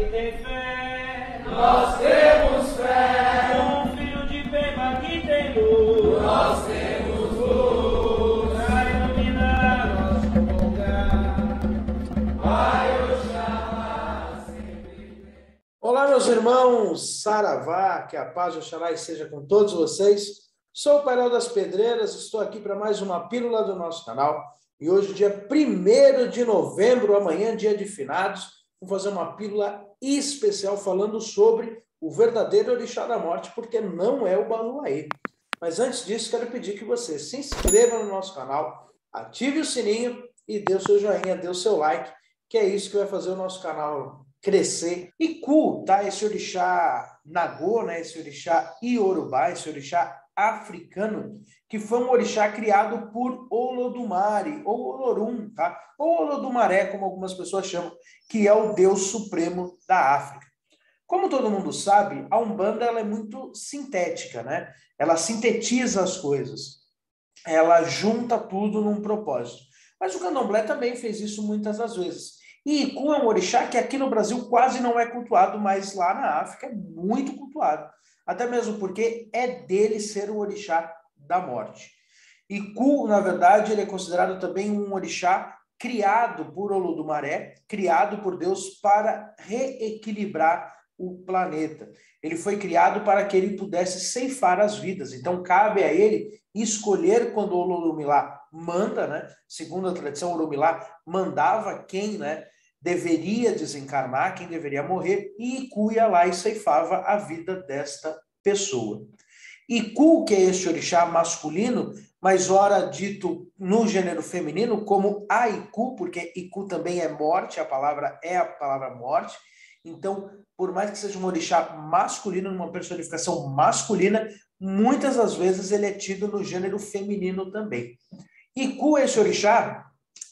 que tem fé. Nós temos fé. Um filho de Peba que tem luz. Nós temos luz. Pra iluminar nosso lugar. Vai Oxalá sempre. Olá, meus irmãos, Saravá, que a paz de Oxalá esteja com todos vocês. Sou o Pai Léo das Pedreiras, estou aqui para mais uma pílula do nosso canal. E hoje, dia 1º de novembro, amanhã, dia de finados, vamos fazer uma pílula especial falando sobre o verdadeiro orixá da morte, porque não é o Baluaê. Mas antes disso, quero pedir que você se inscreva no nosso canal, ative o sininho e dê o seu joinha, dê o seu like, que é isso que vai fazer o nosso canal crescer. Iku, tá? Esse orixá Nagô, né? Esse orixá Iorubá, esse orixá africano, que foi um orixá criado por Olodumare, ou Olorum, tá? Ou Olodumaré, como algumas pessoas chamam, que é o Deus Supremo da África. Como todo mundo sabe, a Umbanda ela é muito sintética, né? Ela sintetiza as coisas, ela junta tudo num propósito. Mas o Candomblé também fez isso muitas das vezes. E Iku é um orixá que aqui no Brasil quase não é cultuado, mas lá na África é muito cultuado. Até mesmo porque é dele ser o orixá da morte. Iku, na verdade, ele é considerado também um orixá criado por Olodumaré, criado por Deus para reequilibrar o planeta. Ele foi criado para que ele pudesse ceifar as vidas. Então, cabe a ele escolher quando o Olodumilá manda, né? Segundo a tradição, o Olodumilá mandava quem, né, deveria desencarnar, quem deveria morrer, e Iku ia lá e ceifava a vida desta pessoa. Iku, que é este orixá masculino, mas ora dito no gênero feminino como Aiku, porque Iku também é morte, a palavra é a palavra morte. Então, por mais que seja um orixá masculino, uma personificação masculina, muitas das vezes ele é tido no gênero feminino também. Iku é esse orixá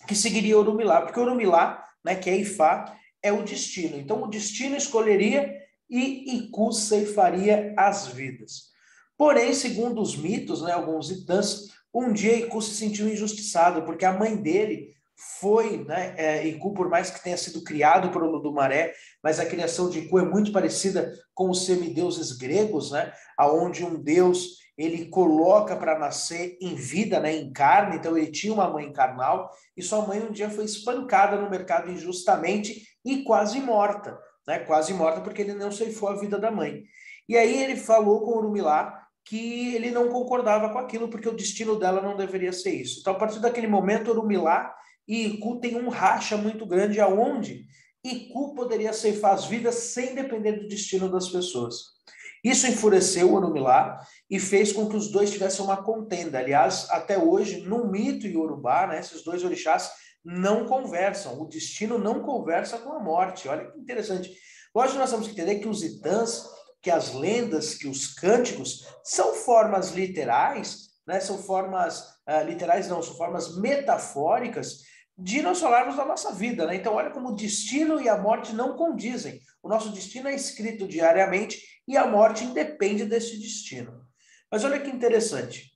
que seguiria Orumilá, porque Orumilá, né, que é Ifá, é o destino. Então, o destino escolheria e Iku ceifaria as vidas. Porém, segundo os mitos, né, alguns itãs, um dia Iku se sentiu injustiçado, porque a mãe dele foi, né, Iku, por mais que tenha sido criado por Olodumaré, mas a criação de Iku é muito parecida com os semideuses gregos, né, onde um deus ele coloca para nascer em vida, né, em carne. Então ele tinha uma mãe carnal e sua mãe um dia foi espancada no mercado injustamente e quase morta, né, quase morta porque ele não ceifou a vida da mãe. E aí ele falou com Orumilá que ele não concordava com aquilo porque o destino dela não deveria ser isso. Então a partir daquele momento Orumilá e Iku tem um racha muito grande aonde Iku poderia ceifar as vidas sem depender do destino das pessoas. Isso enfureceu Orumilá e fez com que os dois tivessem uma contenda. Aliás, até hoje, no mito iorubá, né, esses dois orixás não conversam. O destino não conversa com a morte. Olha que interessante. Hoje nós temos que entender que os itãs, que as lendas, que os cânticos são formas literais, né, são formas literais não, são formas metafóricas de nós falarmos da nossa vida, né? Então, olha como o destino e a morte não condizem. O nosso destino é escrito diariamente e a morte independe desse destino. Mas olha que interessante.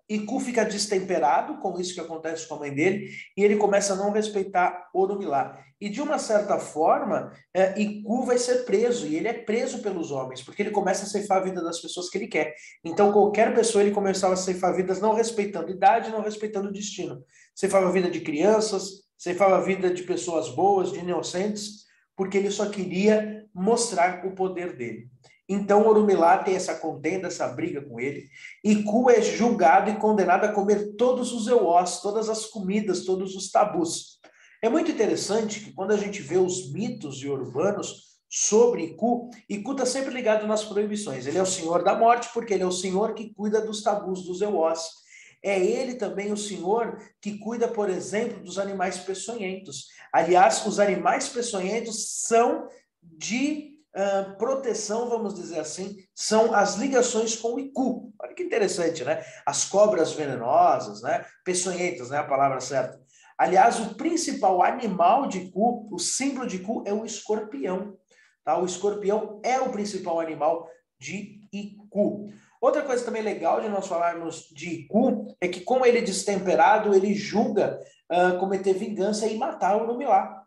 Iku fica destemperado com isso que acontece com a mãe dele e ele começa a não respeitar Orumilá. E de uma certa forma, Iku vai ser preso e ele é preso pelos homens, porque ele começa a ceifar a vida das pessoas que ele quer. Então, qualquer pessoa ele começava a ceifar vidas não respeitando idade, não respeitando o destino. Ceifava a vida de crianças, ceifava a vida de pessoas boas, de inocentes, porque ele só queria mostrar o poder dele. Então, Orumilá tem essa contenda, essa briga com ele. Iku é julgado e condenado a comer todos os euós, todas as comidas, todos os tabus. É muito interessante que quando a gente vê os mitos iorubanos sobre Iku, Iku está sempre ligado nas proibições. Ele é o senhor da morte porque ele é o senhor que cuida dos tabus, dos euós. É ele também o senhor que cuida, por exemplo, dos animais peçonhentos. Aliás, os animais peçonhentos são de proteção, vamos dizer assim, são as ligações com o Iku. Olha que interessante, né? As cobras venenosas, né? Peçonhentas, né? A palavra certa. Aliás, o principal animal de Iku, o símbolo de Iku é o escorpião. Tá? O escorpião é o principal animal de Iku. Outra coisa também legal de nós falarmos de Iku é que, como ele é destemperado, ele julga cometer vingança e matar o Orumilá.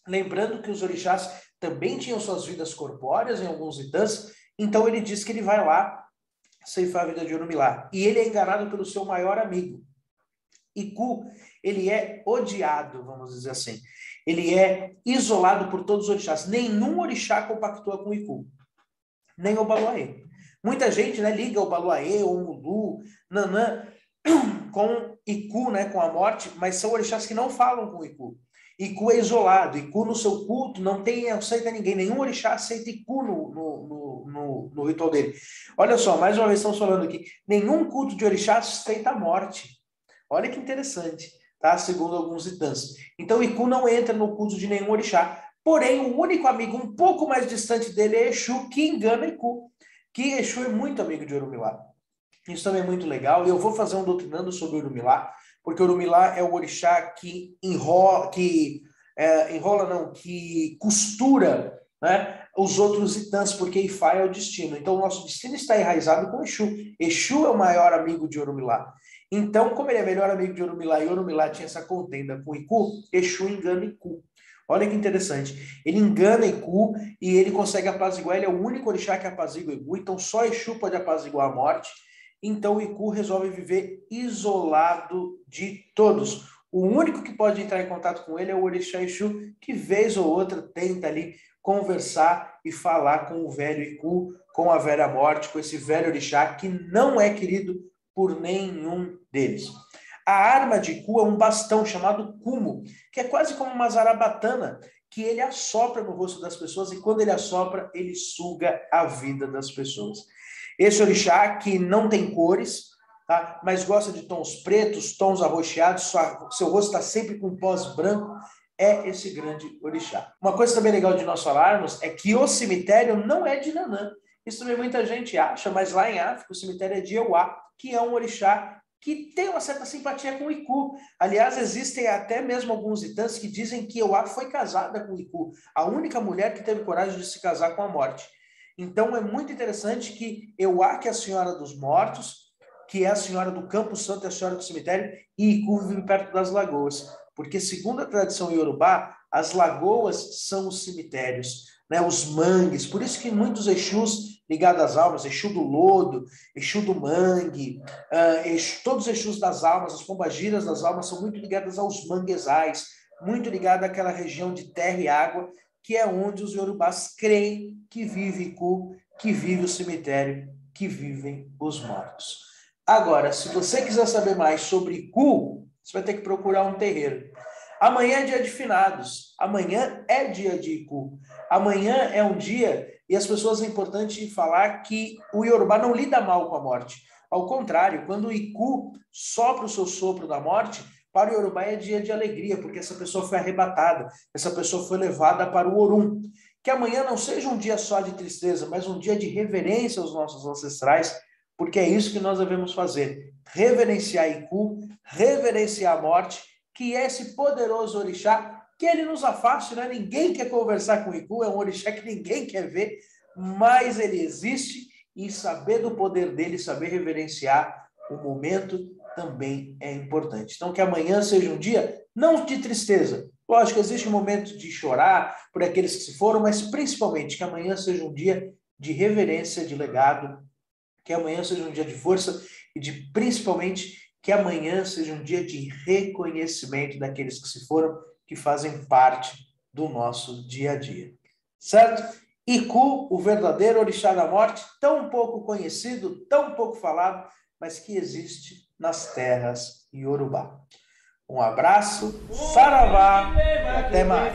lembrando que os orixás também tinham suas vidas corpóreas em alguns itãs, então ele diz que ele vai lá ceifar a vida de Orumilá. E ele é enganado pelo seu maior amigo. Iku, ele é odiado, vamos dizer assim. Ele é isolado por todos os orixás. Nenhum orixá compactua com Iku. Nem o Baluaê. Muita gente, né, liga o Baluaê, ou o Mulu, Nanã, com Iku, né, com a morte, mas são orixás que não falam com Iku. Iku é isolado. Iku no seu culto não aceita ninguém. Nenhum orixá aceita Iku no ritual dele. Olha só, mais uma vez estamos falando aqui. Nenhum culto de orixá aceita a morte. Olha que interessante, tá? Segundo alguns itãs. Então, Iku não entra no culto de nenhum orixá. Porém, o único amigo um pouco mais distante dele é Exu, que engana Iku. Que Exu é muito amigo de Orumilá. Isso também é muito legal. E eu vou fazer um doutrinando sobre Orumilá, porque Orumilá é o orixá que que costura, né, os outros itãs, porque Ifá é o destino. Então, o nosso destino está enraizado com Exu. Exu é o maior amigo de Orumilá. Então, como ele é melhor amigo de Orumilá e Orumilá tinha essa contenda com Iku, Exu engana Iku. Olha que interessante. Ele engana Iku e ele consegue apaziguar. Ele é o único orixá que apazigua Iku, então só Exu pode apaziguar a morte. Então o Iku resolve viver isolado de todos. O único que pode entrar em contato com ele é o orixá Exu, que vez ou outra tenta ali conversar e falar com o velho Iku, com a velha morte, com esse velho orixá que não é querido por nenhum deles. A arma de Iku é um bastão chamado Kumo, que é quase como uma zarabatana, que ele assopra no rosto das pessoas e quando ele assopra, ele suga a vida das pessoas. Esse orixá que não tem cores, tá? Mas gosta de tons pretos, tons arroxeados, seu rosto está sempre com pós branco, é esse grande orixá. Uma coisa também legal de nós falarmos é que o cemitério não é de Nanã. Isso também muita gente acha, mas lá em África o cemitério é de Euá, que é um orixá que tem uma certa simpatia com o Iku. Aliás, existem até mesmo alguns itãs que dizem que Euá foi casada com o Iku, a única mulher que teve coragem de se casar com a morte. Então é muito interessante que Euá, que é a senhora dos mortos, que é a senhora do Campo Santo, é a senhora do cemitério, e Iku vive perto das lagoas. Porque, segundo a tradição iorubá, as lagoas são os cemitérios, né, os mangues. Por isso que muitos Exus ligados às almas, Exu do lodo, Exu do mangue, todos os Exus das almas, as pombagiras das almas são muito ligadas aos manguezais, muito ligadas àquela região de terra e água, que é onde os iorubás creem que vive Iku, que vive o cemitério, que vivem os mortos. Agora, se você quiser saber mais sobre Iku, você vai ter que procurar um terreiro. Amanhã é dia de finados, amanhã é dia de Iku, amanhã é um dia, e as pessoas é importante falar que o iorubá não lida mal com a morte. Ao contrário, quando o Iku sopra o seu sopro da morte, para o iorubá é dia de alegria, porque essa pessoa foi arrebatada, essa pessoa foi levada para o Orum. Que amanhã não seja um dia só de tristeza, mas um dia de reverência aos nossos ancestrais, porque é isso que nós devemos fazer. Reverenciar Iku, reverenciar a morte, que é esse poderoso orixá, que ele nos afaste, né? Ninguém quer conversar com Iku, é um orixá que ninguém quer ver, mas ele existe e saber do poder dele, saber reverenciar o momento também é importante. Então, que amanhã seja um dia não de tristeza. Lógico, existe um momento de chorar por aqueles que se foram, mas principalmente que amanhã seja um dia de reverência, de legado, que amanhã seja um dia de força e de principalmente que amanhã seja um dia de reconhecimento daqueles que se foram, que fazem parte do nosso dia a dia. Certo? Iku, o verdadeiro orixá da morte, tão pouco conhecido, tão pouco falado, mas que existe nas terras iorubá. Um abraço, saravá e até mais.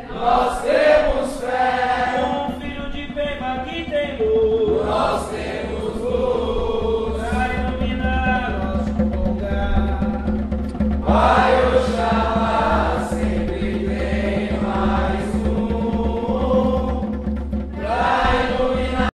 Nós temos fé. Um filho de Peba que tem luz. Nós temos luz. Pra iluminar nosso lugar. Vai